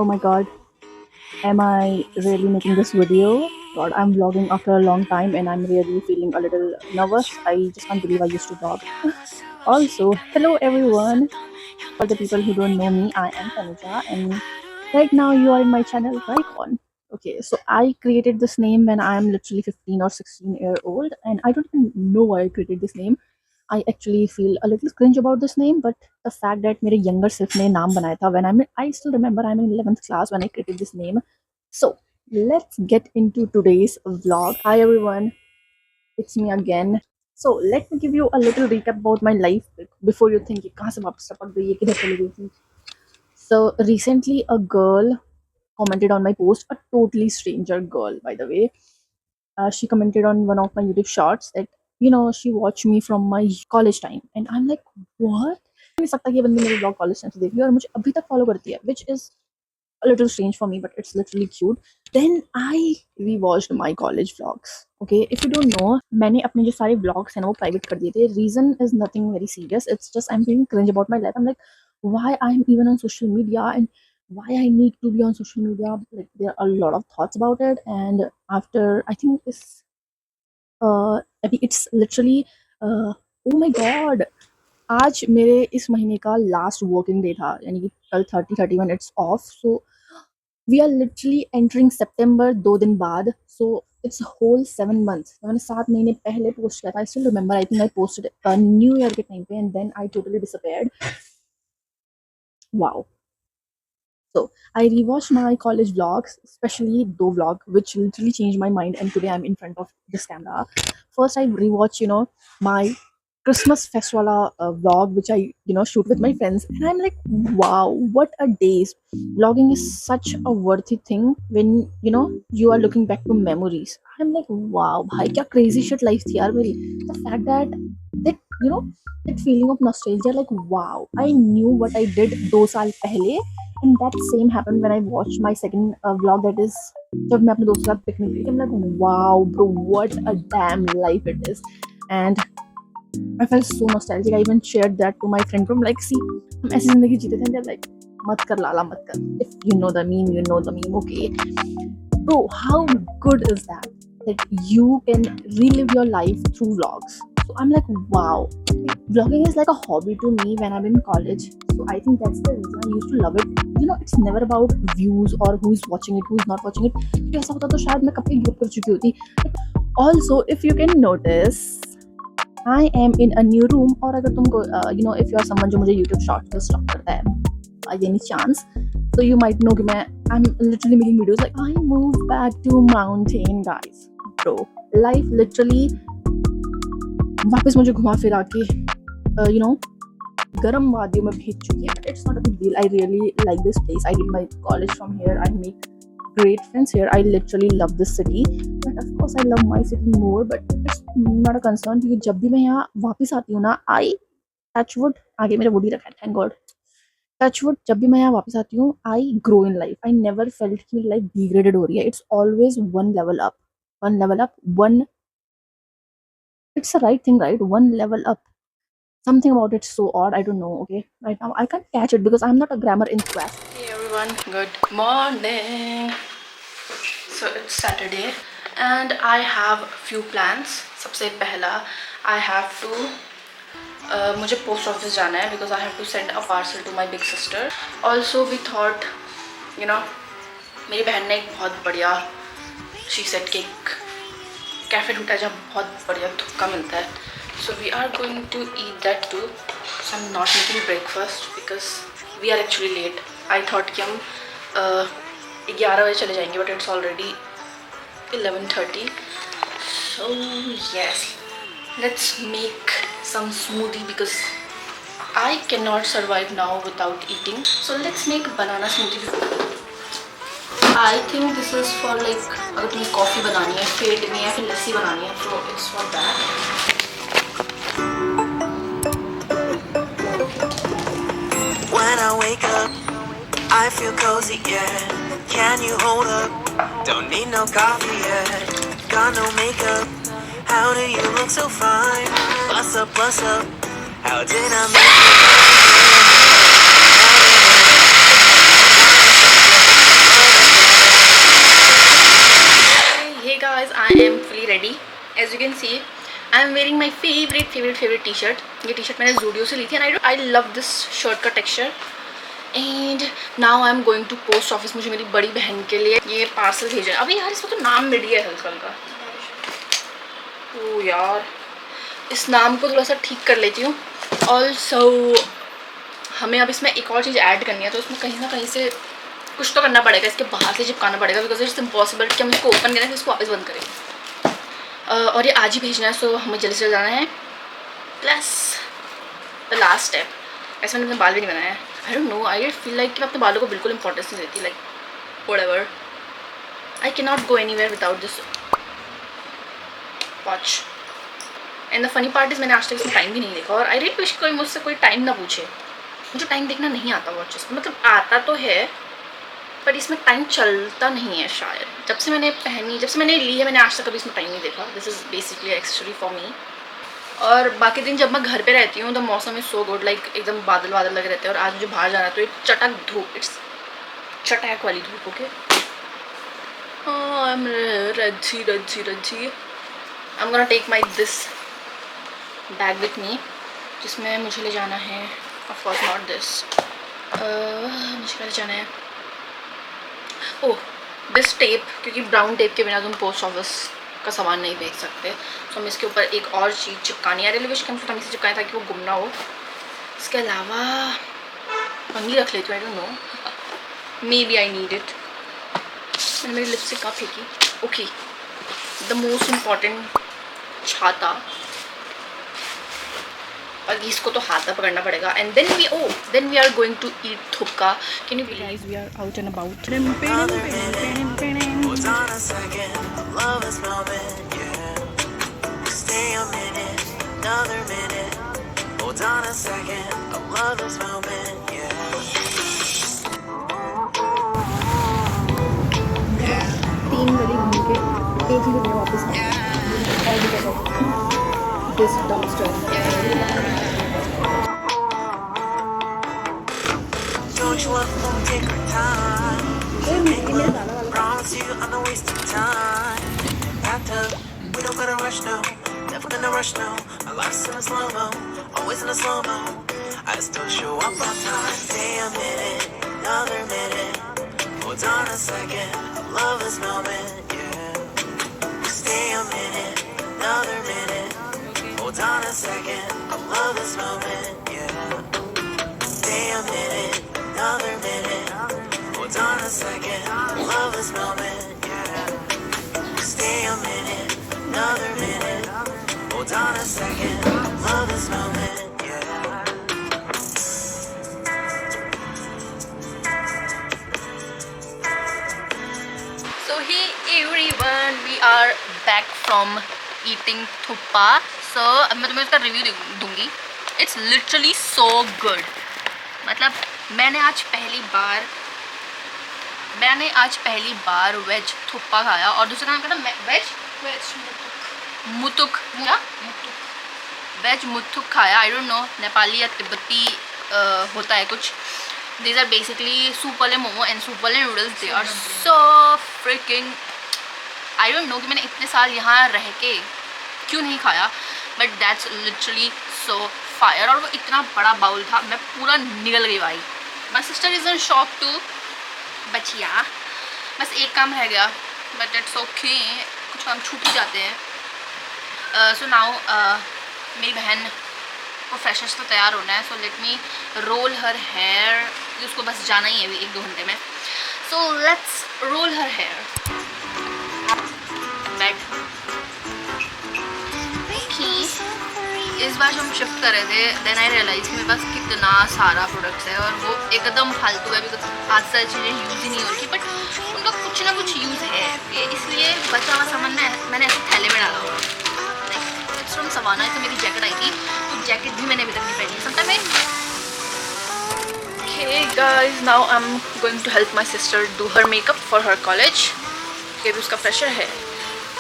Oh my god, am I really making this video? God, I'm vlogging after a long time and I'm really feeling a little nervous. I just can't believe I used to vlog. Also, hello everyone. For the people who don't know me, I am Tanuja and right now you are in my channel, Rycon. Okay, so I created this name when I'm literally 15 or 16-year old and I don't even know why I created this name. I actually feel a little cringe about this name, but the fact that मेरे younger self ने नाम बनाया था when I still remember I'm in 11th class when I created this name. So let's get into today's vlog. Hi everyone, it's me again. So let me give you a little recap about my life before you think ये कहाँ से वापस टपक गई है किधर चली गई थी. So recently a girl commented on my post, a totally stranger girl by the way. She commented on one of my YouTube shorts that she watched me from my college time and I'm like what. नहीं सकता कि ये बंदी मेरे blog college time से देख रही है और मुझे अभी तक फॉलो करती है, which is a little strange for me, but it's literally cute. Then I rewatched my college vlogs. Okay, if you don't know, मैंने अपने जो सारे vlogs हैं ना वो private कर दिए थे. Reason is nothing very serious. It's just I'm feeling cringe about my life. I'm like, why I'm even on social media and why I need to be on social media. Like there are a lot of thoughts about it, and after I think this, I think it's literally, oh my god, आज मेरे इस महीने का last working day था, यानी कि कल 30-31 it's off. So we are literally entering सितंबर 2 दिन बाद. So it's whole 7 months. मैंने 7 महीने पहले पोस्ट किया था. I still remember, I think I posted new year के टाइम पे and then I totally disappeared. Wow. So I rewatched my college vlogs, especially Do vlog, which literally changed my mind. And today I'm in front of this camera. First, I rewatch, my Christmas fest wala vlog, which I, shoot with my friends. And I'm like, wow, what a days. Vlogging is such a worthy thing when, you are looking back to memories. I'm like, wow, bhai, kya crazy shit life thi yaar meri. The fact that feeling of nostalgia, like, wow, I knew what I did 2 साल पहले. And that same happened when I watched my second vlog, that is जब मैं अपने दोस्तों के साथ picnic गई. I'm like wow bro, what a damn life it is. And I felt so nostalgic. I even shared that to my friend group, like see हम ऐसी जिंदगी जीते थे. They're like मत कर लाला मत कर. If you know the meme, you know the meme. Okay bro, how good is that you can relive your life through vlogs. So I'm like wow, vlogging is like a hobby to me when I'm in college. So I think that's the reason I used to love it. It's never about views or who's watching it, who's not watching it. क्योंकि ऐसा होता तो शायद मैं कब की give up कर चुकी होती. Also, if you can notice, I am in a new room. और अगर तुमको if you are someone जो मुझे YouTube shorts में stalk करता है by any chance, so you might know कि I'm literally making videos like I moved back to mountain guys. Bro, life literally वापस मुझे घुमा फिरा के गर्म वादियों में भेज चुकी है. It's not a big deal. I really like this place. I did my college from here. I make great friends here. I literally love this city. But of course I love my city more. But it's not a concern क्योंकि जब भी मैं यहाँ वापस आती हूँ ना, I touch wood, आगे मेरा wood ही रखा है, thank God. Touch wood, जब भी मैं यहाँ वापस आती हूँ, I grow in life. I never felt कि life degraded हो रही है. It's always one level up. One level up. It's the right thing, right? One level up. Something about it's so odd. I don't know. Okay, right now I can't catch it because I'm not a grammar enthusiast. Hey everyone, good morning. So it's Saturday and I have few plans. सबसे पहला I have to मुझे post office जाना है because I have to send a parcel to my big sister. Also we thought, मेरी बहन ने एक बहुत बढ़िया she said cake कैफे ढूंढा जहाँ बहुत बढ़िया थुक्का मिलता है. So we are going to eat that too. So I'm not making breakfast because we are actually late. I thought कि हम 11 बजे चले जाएंगे, but it's already 11:30. So yes, let's make some smoothie because I cannot survive now without eating. So let's make banana smoothie. I think this is for like अगर तुम्हें coffee बनानी है, fate में या फिर लस्सी बनानी है, so it's for that. When I wake up, I feel cozy, yeah. Can you hold up? Don't need no coffee yet. Got no makeup. How do you look so fine? Bust up, bust up. How did I make you? I am fully ready. As you can see, I am wearing my favorite t-shirt. ये t-shirt मैंने Zudio से ली थी and I love this shirt का texture. And now I am going to post office. मुझे मेरी बड़ी बहन के लिए ये पार्सल भेजना है. अभी यार इसमें तो नाम मिल गया है हल्का हल्का. ओ यार, इस नाम को थोड़ा सा ठीक कर लेती हूँ. ऑल्सो हमें अब इसमें एक और चीज़ ऐड करनी है, तो उसमें कहीं ना कहीं से कुछ तो करना पड़ेगा. इसके बाहर से चिपकाना पड़ेगा बिकॉज इट्स इम्पॉसिबल कि हम इसको ओपन करें फिर इसको वापस बंद करें. और ये आज ही भेजना है, सो हमें जल्दी से जाना है. प्लस द लास्ट स्टेप, ऐसे मैंने अपने बाल भी नहीं बनाया है. आई don't no, I feel like कि मैं अपने बालों को बिल्कुल इंपॉर्टेंस नहीं देती. Like whatever, I can not go anywhere without this watch. And the funny part is मैंने आज तक इसमें टाइम भी नहीं देखा. और आई रियली विश कोई मुझसे कोई टाइम ना पूछे. मुझे टाइम देखना नहीं आता वॉचेस, मतलब आता तो है पर इसमें टाइम चलता नहीं है शायद. जब से मैंने ली है मैंने आज तक कभी इसमें टाइम नहीं देखा. This is basically accessory for me. और बाकी दिन जब मैं घर पे रहती हूँ द मौसम इज़ सो गुड. लाइक एकदम बादल बादल लगे रहते हैं. और आज मुझे बाहर जाना है तो एक चटक धूप, इट्स चटक वाली धूप. Okay, I am Rajji. I am gonna take my this bag with me, जिसमें मुझे ले जाना है. ऑफ कोर्स नॉट दिस, मुझे क्या ले जाना है. ओह, दिस टेप, क्योंकि ब्राउन टेप के बिना तुम पोस्ट ऑफिस का सामान नहीं भेज सकते. तो हम इसके ऊपर एक और चीज़ चिपकानी है. रेलवे स्टेशन से से चिपकाएं ताकि वो गुम ना हो. इसके अलावा कंघी रख लेती हूँ. I don't know, maybe I need it. मैंने मेरी लिपस्टिक कहाँ फेंकी. ओके, द मोस्ट इम्पॉर्टेंट छाता. और इसको तो हाथ में पकड़ना पड़ेगा. And then we are going to eat थुपका. Can you Guys, we are out and about. hold on a second, love this moment, yeah. Stay a minute, another minute. Hold on a second, I love this moment, yeah. तीन गली घूम के एक ही जगह वापस this dumpster. Don't you ever want to take our time? Promise you I'm not wasting time. Wrapped up, we don't gotta rush now. Never gonna rush now. Our life's in a slow-mo, always in a slow-mo. I still show up on time. Stay a minute, another minute. Hold on a second, love this moment, yeah. Stay a minute, another minute. Hold on a second, I love this moment, yeah. Stay a minute, another minute. Hold on a second, I love this moment, yeah. Stay a minute, another minute. Hold on a second, I love this moment, yeah. So hey everyone, we are back from eating thuppa. So अब मैं तुम्हें इसका review दूंगी. It's literally so good. मतलब मैंने आज पहली बार veg thukpa खाया. और दूसरा नाम क्या था? वेज मुतुक वेज मुतुक खाया. आई डोंट नो, नेपाली या तिब्बती होता है कुछ. These are basically सूप वाले मोमो एंड सूप वाले noodles. They are so freaking, I don't know कि मैंने इतने साल यहाँ रह के क्यों नहीं खाया, but that's literally so fire. और वो इतना बड़ा बाउल था, मैं पूरा निगल गई भाई. My sister is in shock too. बचिया बस एक काम रह गया, बट इट्स ओके, कुछ काम छूट ही जाते हैं. सो नाउ मेरी बहन को फ्रेशर्स तो तैयार होना है. So let me roll her hair. उसको बस जाना ही है अभी 1-2 घंटे में. So let's roll her hair. बैठ. इस बार जब हम शिफ्ट कर रहे थे देन आई रियलाइज मेरे पास कितना सारा प्रोडक्ट्स है और वो एकदम फालतू है बिकॉज आज सारी चीज़ें यूज़ ही नहीं होती, बट उनका कुछ ना कुछ यूज़ है. इसलिए बचा हुआ सामान मैंने ऐसे थैले में डाला हुआ. Like it's from Savannah. तो मेरी जैकेट आई थी, तो जैकेट भी मैंने अभी तक नहीं पहनी. Sometime okay guys, now I'm going to help my sister do her makeup for her college. ये भी उसका फ्रेशर है.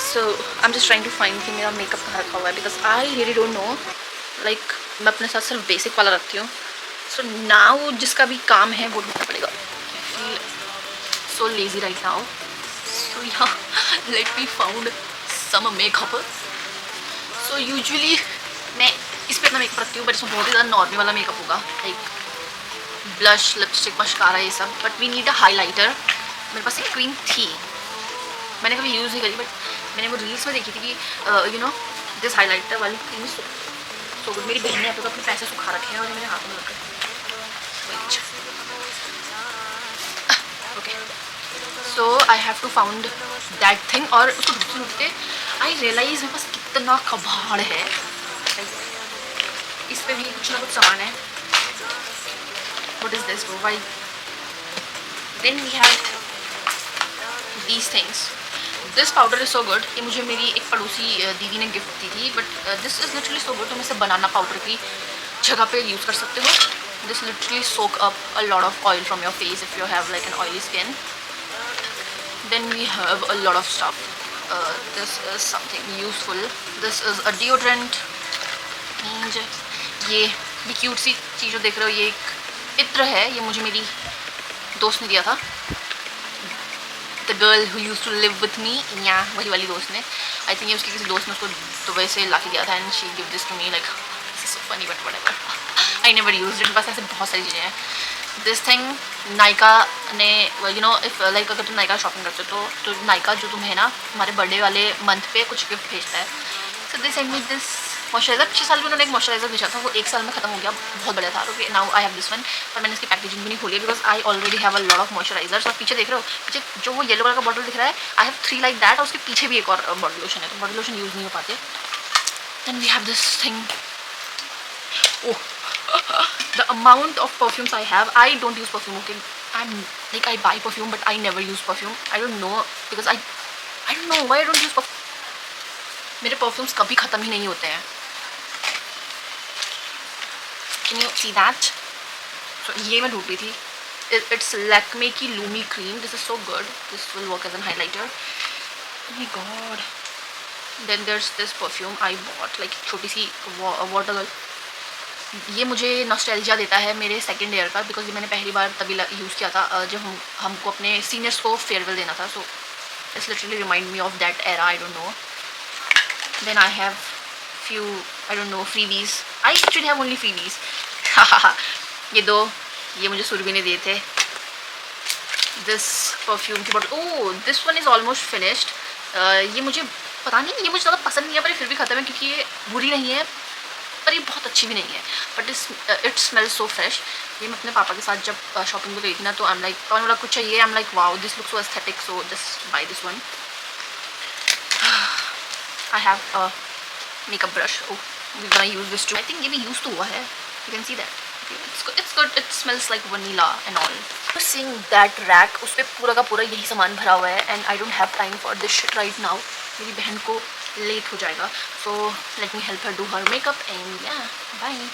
So I'm just trying to find कि मेरा मेकअप कहाँ रखा हुआ है because I really don't know. Like मैं अपने साथ सिर्फ बेसिक वाला रखती हूँ. So now जिसका भी काम है वो ढूंढना पड़ेगा. So lazy right now. So yeah, let me found summer makeup. So usually मैं इस पर इतना मेकअप रखती हूँ, बट इसमें बहुत ही ज़्यादा नॉर्मल वाला मेकअप होगा, लाइक ब्लश, लिपस्टिक, मस्कारा, ये सब। But we need a highlighter. मेरे पास एक क्रीम थी, मैंने कभी यूज़ नहीं करी, बट मैंने वो रील्स में देखी थी कि यू नो दिस हाईलाइटर वाली क्रीम सो गुड। मेरी बहन ने अब तक अपने पैसे सुखा रखे हैं और ये मेरे हाथ में रखे हैं। Okay, so I have to found that thing. और उसको ढूंढते ढूंढते आई रियलाइज मेरे पास कितना कबाड़ है। इस पे भी कुछ ना कुछ सामान है। What is this? Why then we have these things. This powder is so good. ये मुझे मेरी एक पड़ोसी दीदी ने गिफ्ट दी थी, but this is literally so good. तुम इसे बनाना पाउडर की जगह पे यूज़ कर सकते हो। This literally soak up a lot of oil from your face if you have like an oily skin. Then we have a lot of stuff. This is something useful. This is a deodorant. And ये cute सी चीज़ जो देख रहे हो, ये एक इत्र है। ये मुझे मेरी दोस्त ने दिया था। The girl who used to live with me, या वही वाली दोस्त ने। I think ये उसकी किसी दोस्त ने उसको दुबई से ला के दिया था, and she gave this to me like this is so funny but whatever. I never used it. बस ऐसे बहुत सारी चीज़ें हैं। दिस थिंग नायका ने, यू नो इफ लाइक अगर तुम नायका शॉपिंग करते हो तो नायका जो तुम्हें ना तुम्हारे बर्थडे वाले मंथ पे कुछ गिफ्ट भेजता है। So this send me this moisturiser. पिछले साल भी उन्होंने एक मॉइस्चराइजर भेजा था, वो 1 साल में खत्म हो गया, बहुत बढ़िया था। Okay, now I have this one. पर मैंने इसकी पैकेजिंग भी नहीं खोली है because I already have a lot of moisturisers. और पीछे देख रहे हो, पीछे जो वो येलो कलर का बॉटल दिख रहा है, आई हैव 3 लाइक दैट। और उसके पीछे भी एक और बॉडी लोशन है, तो बॉडी लोशन यूज़ नहीं हो पाते। Then we have this thing. Oh, the amount of perfumes I have, I don't use perfume. Okay, I'm like I buy perfume, but I never use perfume. I don't know because I don't know why I don't use perfume. मेरे perfumes कभी ख़त्म ही नहीं होते हैं। Can you see that? So ये मैं ढूंढ रही थी। It's Lakme की Lumi cream. This is so good. This will work as a highlighter. Oh my god. Then there's this perfume I bought, like छोटी सी water। ये मुझे नॉस्टैल्जिया देता है मेरे सेकंड ईयर का, बिकॉज ये मैंने पहली बार तभी यूज़ किया था जब हमको अपने सीनियर्स को फेयरवेल देना था। So it's literally remind me of that era. I don't know. Then I have few, I don't know, freebies. I actually have only freebies. ये मुझे सुरभि ने दिए थे। दिस परफ्यूम की bottle, oh this one is almost finished. ये मुझे पता नहीं, ये मुझे ज़्यादा पसंद नहीं है, पर ये फिर भी ख़त्म है क्योंकि ये बुरी नहीं है, पर ये बहुत अच्छी भी नहीं है। But it smells so fresh. ये मैं अपने पापा के साथ जब शॉपिंग पे गई थी ना, तो आई एम लाइक, पापा ने बोला कुछ चाहिए, I am like wow this looks so aesthetic, so just buy this one. I have makeup brush. Oh, we gonna use this too. I think ये भी यूज तो हुआ है। You can see that. It's good. It smells like vanilla and all. Seeing that rack, उस पे पूरा का पूरा यही सामान भरा हुआ है, and I don't have time for this shit right now. मेरी बहन को लेट हो जाएगा, so let me help her do her makeup and yeah, bye.